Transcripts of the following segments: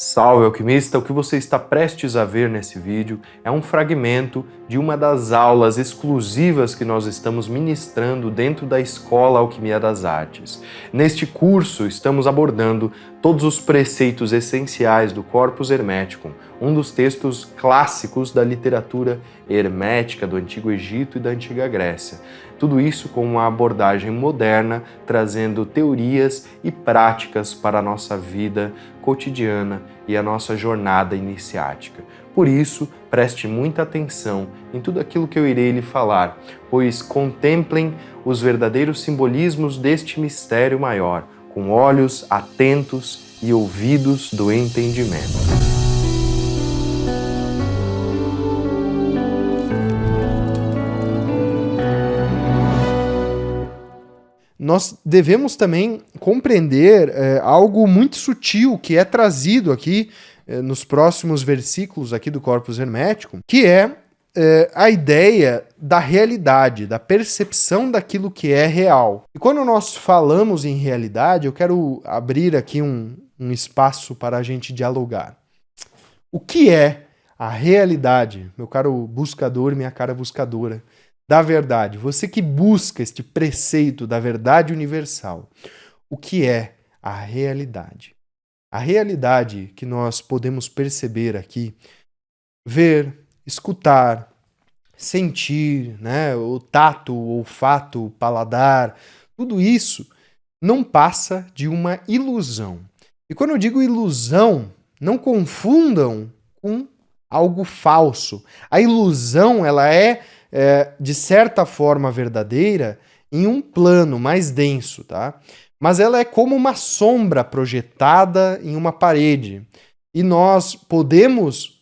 Salve, alquimista! O que você está prestes a ver nesse vídeo é um fragmento de uma das aulas exclusivas que nós estamos ministrando dentro da Escola Alquimia das Artes. Neste curso, estamos abordando todos os preceitos essenciais do Corpus Hermeticum, um dos textos clássicos da literatura hermética do Antigo Egito e da Antiga Grécia. Tudo isso com uma abordagem moderna, trazendo teorias e práticas para a nossa vida cotidiana e a nossa jornada iniciática. Por isso, preste muita atenção em tudo aquilo que eu irei lhe falar, pois contemplem os verdadeiros simbolismos deste mistério maior, com olhos atentos e ouvidos do entendimento. Nós devemos também compreender algo muito sutil que é trazido aqui nos próximos versículos aqui do Corpus Hermeticum, que é a ideia da realidade, da percepção daquilo que é real. E quando nós falamos em realidade, eu quero abrir aqui um espaço para a gente dialogar. O que é a realidade, meu caro buscador, minha cara buscadora, da verdade? Você que busca este preceito da verdade universal, o que é a realidade? A realidade que nós podemos perceber aqui, ver, escutar, sentir, né, o tato, o olfato, o paladar, tudo isso não passa de uma ilusão. E quando eu digo ilusão, não confundam com algo falso. A ilusão, ela é de certa forma verdadeira em um plano mais denso, tá? Mas ela é como uma sombra projetada em uma parede. E nós podemos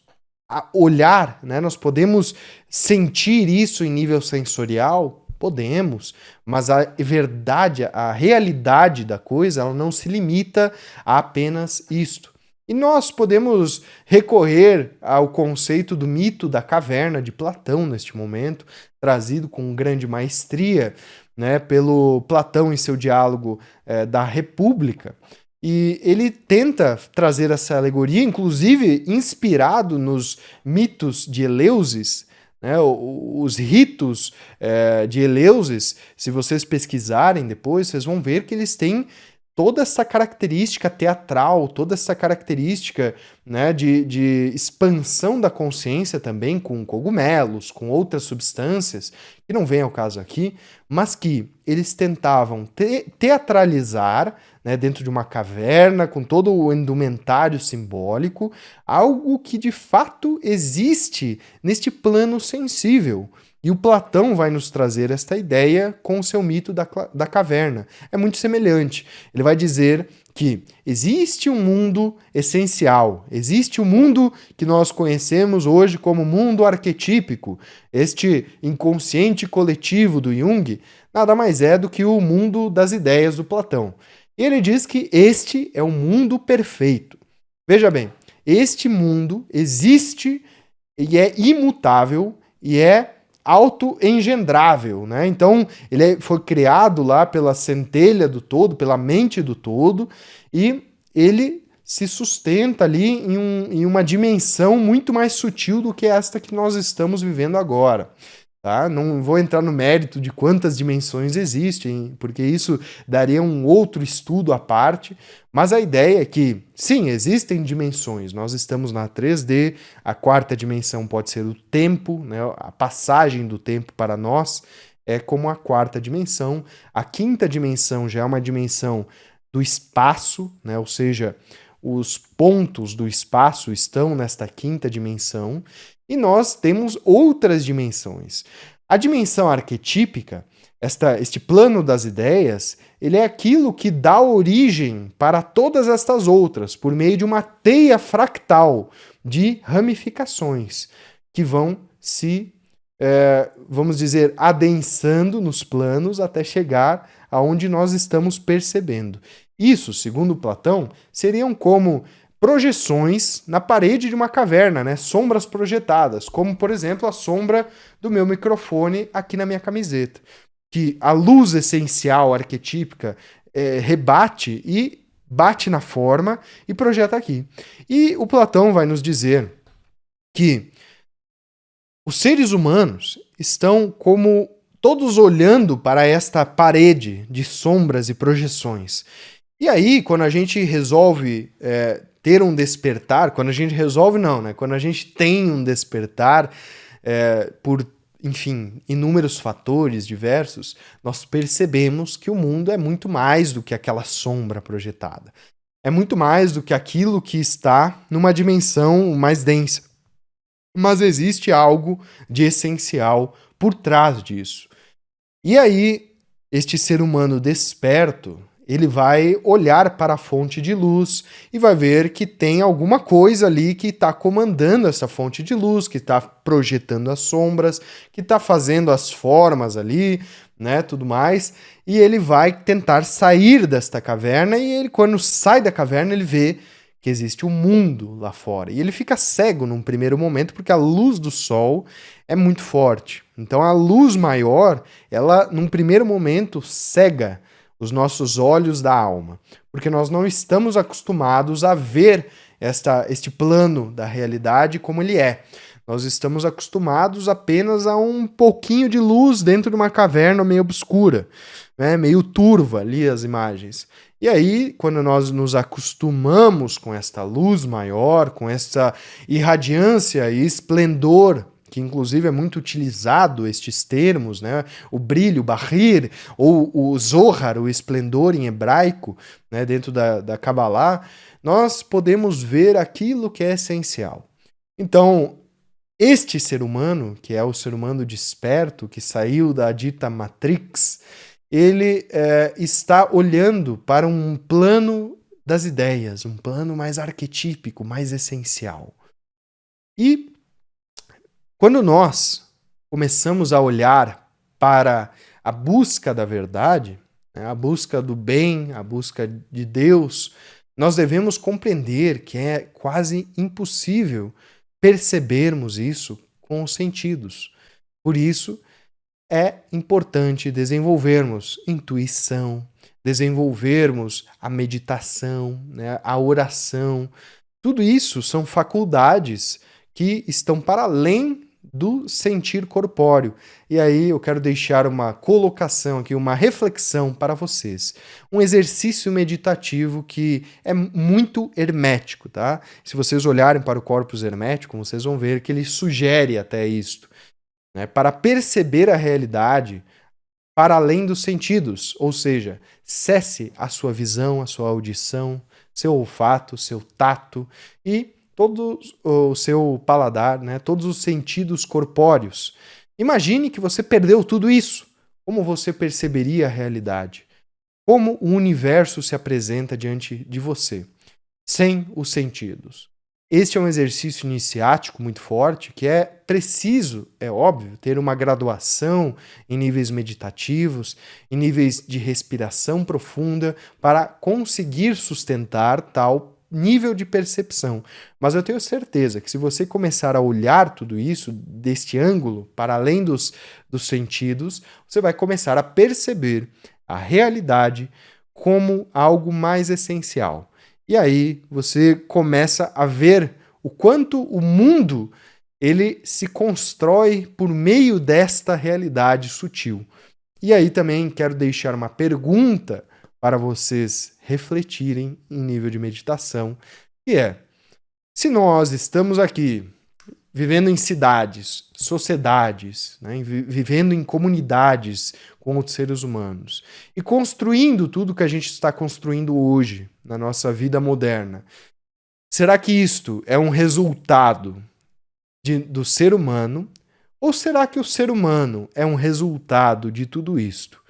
olhar, né? Nós podemos sentir isso em nível sensorial? Podemos, mas a verdade, a realidade da coisa, ela não se limita a apenas isto. E nós podemos recorrer ao conceito do mito da caverna de Platão neste momento, trazido com grande maestria, né, pelo Platão em seu diálogo da República. E ele tenta trazer essa alegoria, inclusive inspirado nos mitos de Eleusis, né, os ritos de Eleusis. Se vocês pesquisarem depois, vocês vão ver que eles têm toda essa característica teatral, toda essa característica, né, de expansão da consciência também com cogumelos, com outras substâncias, que não vem ao caso aqui, mas que eles tentavam teatralizar, né, dentro de uma caverna, com todo o indumentário simbólico, algo que de fato existe neste plano sensível. E o Platão vai nos trazer esta ideia com o seu mito da caverna. É muito semelhante. Ele vai dizer que existe um mundo essencial, existe o mundo que nós conhecemos hoje como mundo arquetípico. Este inconsciente coletivo do Jung nada mais é do que o mundo das ideias do Platão. E ele diz que este é o mundo perfeito. Veja bem, este mundo existe e é imutável e é auto-engendrável, né? Então, ele foi criado lá pela centelha do todo, pela mente do todo, e ele se sustenta ali em uma dimensão muito mais sutil do que esta que nós estamos vivendo agora. Tá? Não vou entrar no mérito de quantas dimensões existem, porque isso daria um outro estudo à parte, mas a ideia é que, sim, existem dimensões. Nós estamos na 3D, a quarta dimensão pode ser o tempo, né? A passagem do tempo para nós é como a quarta dimensão. A quinta dimensão já é uma dimensão do espaço, né? Ou seja, os pontos do espaço estão nesta quinta dimensão. E nós temos outras dimensões. A dimensão arquetípica, este plano das ideias, ele é aquilo que dá origem para todas estas outras, por meio de uma teia fractal de ramificações, que vão se, vamos dizer, adensando nos planos até chegar aonde nós estamos percebendo. Isso, segundo Platão, seriam como projeções na parede de uma caverna, né? Sombras projetadas, como, por exemplo, a sombra do meu microfone aqui na minha camiseta, que a luz essencial arquetípica rebate e bate na forma e projeta aqui. E o Platão vai nos dizer que os seres humanos estão como todos olhando para esta parede de sombras e projeções. E aí, quando a gente resolve ter um despertar, quando a gente resolve não, né? Quando a gente tem um despertar por, enfim, inúmeros fatores diversos, nós percebemos que o mundo é muito mais do que aquela sombra projetada. É muito mais do que aquilo que está numa dimensão mais densa. Mas existe algo de essencial por trás disso. E aí, este ser humano desperto, ele vai olhar para a fonte de luz e vai ver que tem alguma coisa ali que está comandando essa fonte de luz, que está projetando as sombras, que está fazendo as formas ali, né, tudo mais. E ele vai tentar sair desta caverna e ele, quando sai da caverna, ele vê que existe um mundo lá fora. E ele fica cego num primeiro momento porque a luz do sol é muito forte. Então a luz maior, ela num primeiro momento cega os nossos olhos da alma, porque nós não estamos acostumados a ver este plano da realidade como ele é. Nós estamos acostumados apenas a um pouquinho de luz dentro de uma caverna meio obscura, né? Meio turva ali as imagens. E aí, quando nós nos acostumamos com esta luz maior, com essa irradiância e esplendor, que inclusive é muito utilizado estes termos, né? O brilho, o bahir, ou o zohar, o esplendor em hebraico, né? Dentro da Kabbalah, nós podemos ver aquilo que é essencial. Então, este ser humano, que é o ser humano desperto, que saiu da dita Matrix, ele está olhando para um plano das ideias, um plano mais arquetípico, mais essencial. E quando nós começamos a olhar para a busca da verdade, né, a busca do bem, a busca de Deus, nós devemos compreender que é quase impossível percebermos isso com os sentidos. Por isso, é importante desenvolvermos intuição, desenvolvermos a meditação, né, a oração. Tudo isso são faculdades que estão para além do sentir corpóreo. E aí eu quero deixar uma colocação aqui, uma reflexão para vocês. Um exercício meditativo que é muito hermético, tá? Se vocês olharem para o corpus hermético, vocês vão ver que ele sugere até isto, né? Para perceber a realidade para além dos sentidos, ou seja, cesse a sua visão, a sua audição, seu olfato, seu tato e todo o seu paladar, né? Todos os sentidos corpóreos. Imagine que você perdeu tudo isso. Como você perceberia a realidade? Como o universo se apresenta diante de você, sem os sentidos? Este é um exercício iniciático muito forte, que é preciso, é óbvio, ter uma graduação em níveis meditativos, em níveis de respiração profunda, para conseguir sustentar tal nível de percepção. Mas eu tenho certeza que se você começar a olhar tudo isso deste ângulo, para além dos sentidos, você vai começar a perceber a realidade como algo mais essencial. E aí você começa a ver o quanto o mundo ele se constrói por meio desta realidade sutil. E aí também quero deixar uma pergunta para vocês refletirem em nível de meditação, que é: se nós estamos aqui vivendo em cidades, sociedades, né, vivendo em comunidades com outros seres humanos e construindo tudo que a gente está construindo hoje na nossa vida moderna, será que isto é um resultado do ser humano ou será que o ser humano é um resultado de tudo isto?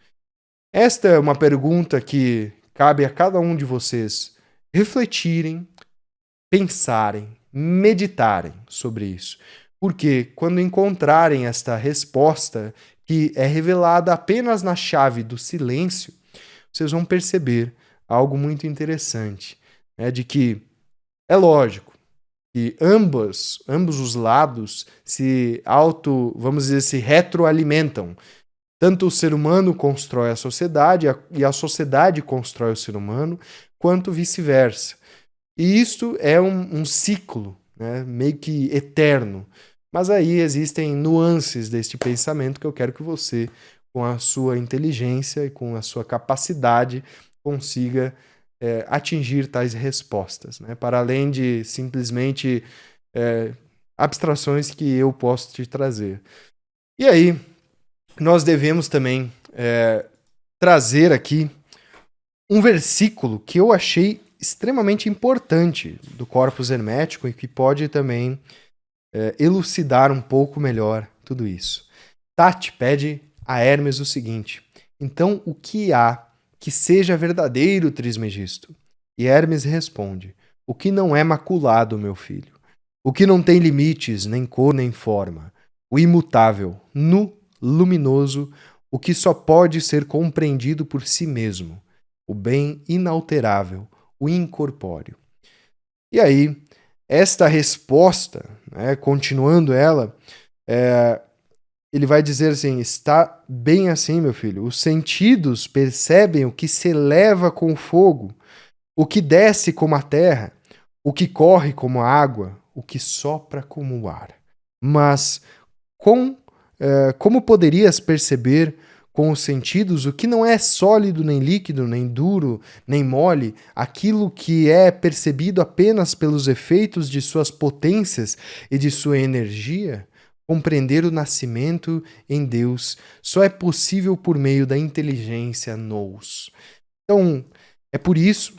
Esta é uma pergunta que cabe a cada um de vocês refletirem, pensarem, meditarem sobre isso. Porque quando encontrarem esta resposta, que é revelada apenas na chave do silêncio, vocês vão perceber algo muito interessante, né? De que é lógico que ambos os lados vamos dizer, se retroalimentam. Tanto o ser humano constrói a sociedade e a sociedade constrói o ser humano, quanto vice-versa. E isto é um ciclo, né, meio que eterno. Mas aí existem nuances deste pensamento que eu quero que você, com a sua inteligência e com a sua capacidade, consiga atingir tais respostas, né? Para além de simplesmente abstrações que eu posso te trazer. E aí, nós devemos também trazer aqui um versículo que eu achei extremamente importante do corpus hermético e que pode também elucidar um pouco melhor tudo isso. Tati pede a Hermes o seguinte: então o que há que seja verdadeiro, Trismegisto? E Hermes responde: o que não é maculado, meu filho, o que não tem limites, nem cor, nem forma, o imutável, nu, luminoso, o que só pode ser compreendido por si mesmo, o bem inalterável, o incorpóreo. E aí, esta resposta, né, continuando ela, ele vai dizer assim: está bem assim, meu filho, os sentidos percebem o que se eleva com o fogo, o que desce como a terra, o que corre como a água, o que sopra como o ar. Mas como poderias perceber com os sentidos o que não é sólido, nem líquido, nem duro, nem mole, aquilo que é percebido apenas pelos efeitos de suas potências e de sua energia? Compreender o nascimento em Deus só é possível por meio da inteligência nous. Então, é por isso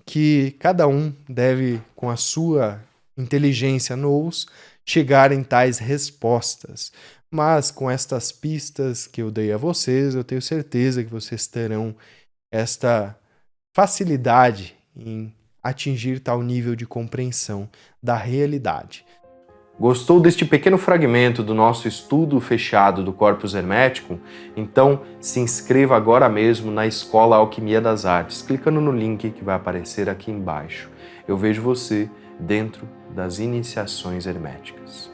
que cada um deve, com a sua inteligência nous, chegar em tais respostas. Mas com estas pistas que eu dei a vocês, eu tenho certeza que vocês terão esta facilidade em atingir tal nível de compreensão da realidade. Gostou deste pequeno fragmento do nosso estudo fechado do Corpus Hermético? Então se inscreva agora mesmo na Escola Alquimia das Artes, clicando no link que vai aparecer aqui embaixo. Eu vejo você dentro das iniciações herméticas.